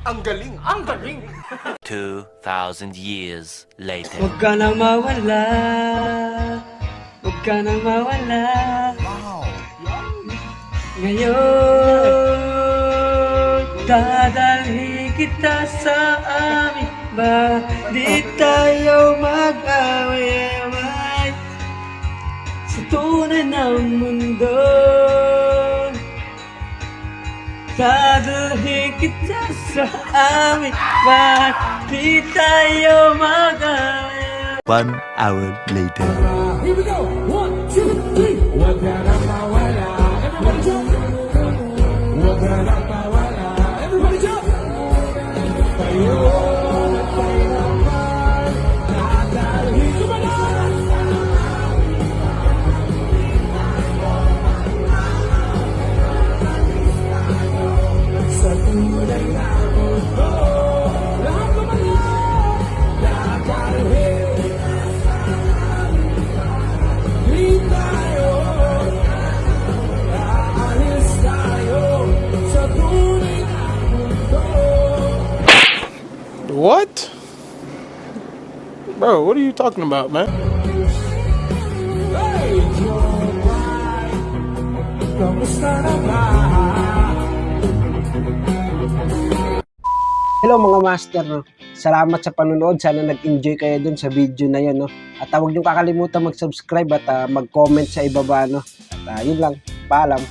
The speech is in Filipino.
Ang galing! Ang galing! 2,000 years later. Huwag ka na mawala, huwag ka na mawala. Wow! Ngayon, dadalhin kita sa amin. Ba, di tayo mag-away-away sa tunay ng mundo. Dadalhin kita sa amin. Ba, di tayo mag-away-away. 1 hour later. Here we go. 1, 2, 3. Huwag ka na mawala. Everybody jump. Huwag ka na mawala. Everybody jump. Tayo at tayo naman. Dadalhin ko ba na? Sa tunay na mundo. Lahat naman na. Dadalhin. What? Bro, what are you talking about, man? Hello mga master, salamat sa panonood. Sana nag-enjoy kayo dun sa video na yun, no? At huwag niyong kakalimutan mag-subscribe at mag-comment sa ibaba, no? At yun lang, paalam.